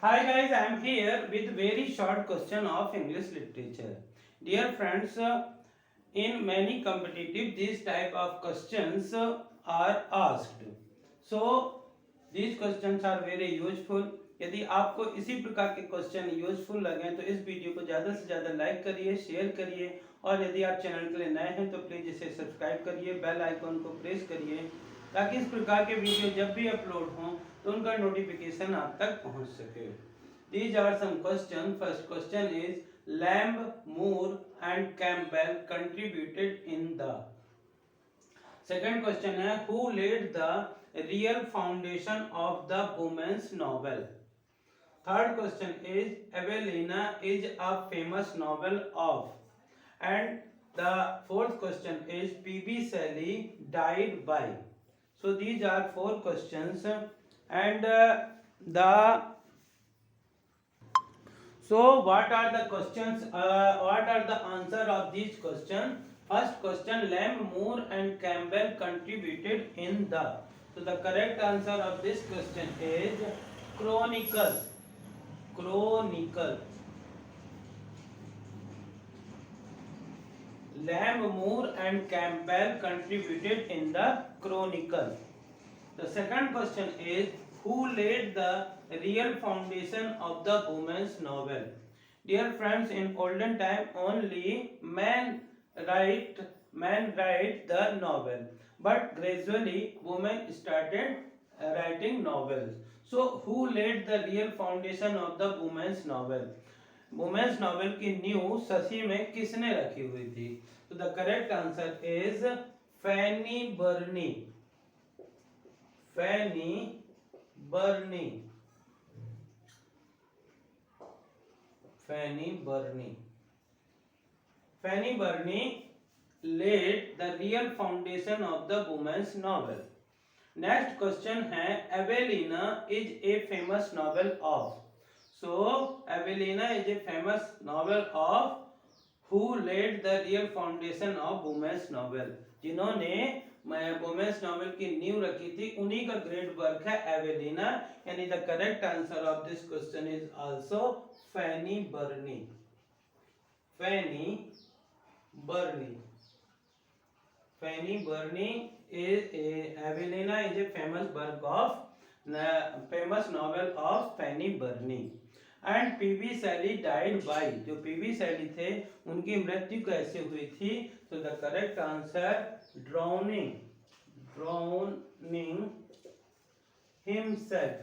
Hi guys, I am here with very short question of English literature. Dear friends, in many competitive these type of questions are asked. So these questions are very useful. यदि आपको इसी प्रकार के question useful लगे तो इस video को ज़्यादा से ज़्यादा लाइक करिए, शेयर करिए और यदि आप चैनल के लिए नए हैं तो प्लीज़ इसे सब्सक्राइब करिए, बेल आइकॉन को प्रेस करिए ताकि इस प्रकार के वीडियो जब भी अपलोड हों तो उनका नोटिफिकेशन आप तक पहुंच सके. These are some questions. First question is Lamb, Moore and Campbell contributed in the. Second question है who laid the real foundation of the women's novel. Third question is Evelina is a famous novel of. And the fourth question is P.B. Shelley died by. So these are four questions and the So what are the questions? What are the answer of these questions? First question: Lamb, Moore, and Campbell contributed in the. So the correct answer of this question is Chronicle. Chronicle. Lamb, Moore, and Campbell contributed in the Chronicle. The second question is who laid the real foundation of the women's novel? Dear friends, in olden time only men write the novel, but gradually women started writing novels. So who laid the real foundation of the women's novel? Women's novel की न्यू ससी में किसने रखी हुई थी? तो the correct answer is Fanny Burney. Fanny Burney. Fanny Burney. Fanny Burney laid the real foundation of the women's novel. Next question है Evelina is a famous novel of. So Evelina is a famous novel of who laid the real foundation of women's novel. जिन्होंने women's novel की नींव रखी थी उन्हीं का great work है Evelina. यानी the correct answer of this question is also Fanny Burney. Fanny Burney. Fanny Burney is Evelina is a famous work of famous novel of Fanny Burney. And P B Shelley died by. जो P B Shelley थे उनकी मृत्यु कैसे हुई थी? तो the correct answer drowning. Drowning himself.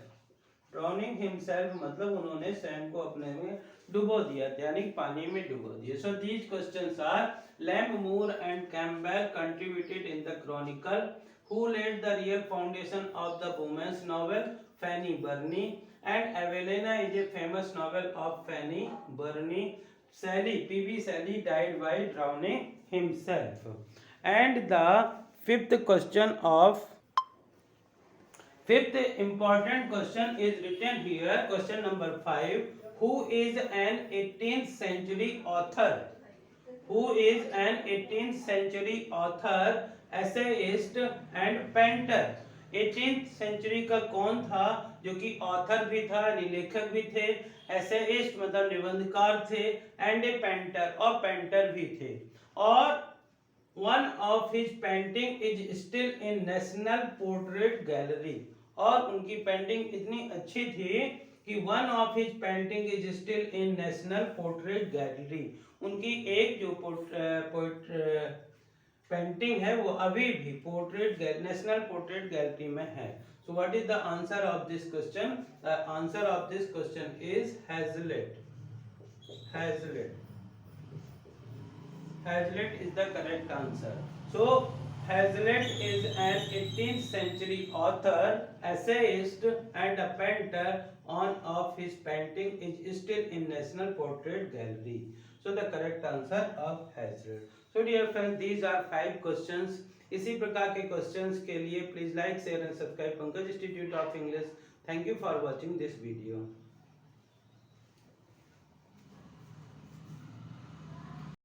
Drowning himself मतलब उन्होंने स्वयं को अपने में डुबो दिया, यानी पानी में डुबो दिया. So these questions are Lamb, Moore and Campbell contributed in the chronicle. Who led the real foundation of the women's novel? Fanny Burney. And Evelina is a famous novel of Fanny Burney. Shelley, P.B. Shelley died by drowning himself. And the fifth important question is written here. Question number 5. Who is an 18th century author? Who is an 18th century author, essayist and painter? 18th century का कौन था जो कि author भी था, लेखक भी थे, एसेइस्ट मतलब निबंधकार थे, एंड ए पेंटर और पेंटर भी थे. और one of his painting is still in national portrait gallery. और उनकी पेंटिंग इतनी अच्छी थी कि one of his painting is still in national portrait gallery. उनकी एक जो पेंटिंग है वो अभी भी पोर्ट्रेट नेशनल पोर्ट्रेट गैलरी में है. So what is the answer of this question? The answer of this question is Hazlitt. Hazlitt. Hazlitt is the correct answer. So Hazlitt is an 18th century author, essayist and a painter. On of his painting is still in National Portrait Gallery. So the correct answer of Hazlitt. So dear friends, these are 5 questions. इसी प्रकार के questions के लिए please like, share and subscribe Pankaj Institute of English. Thank you for watching this video.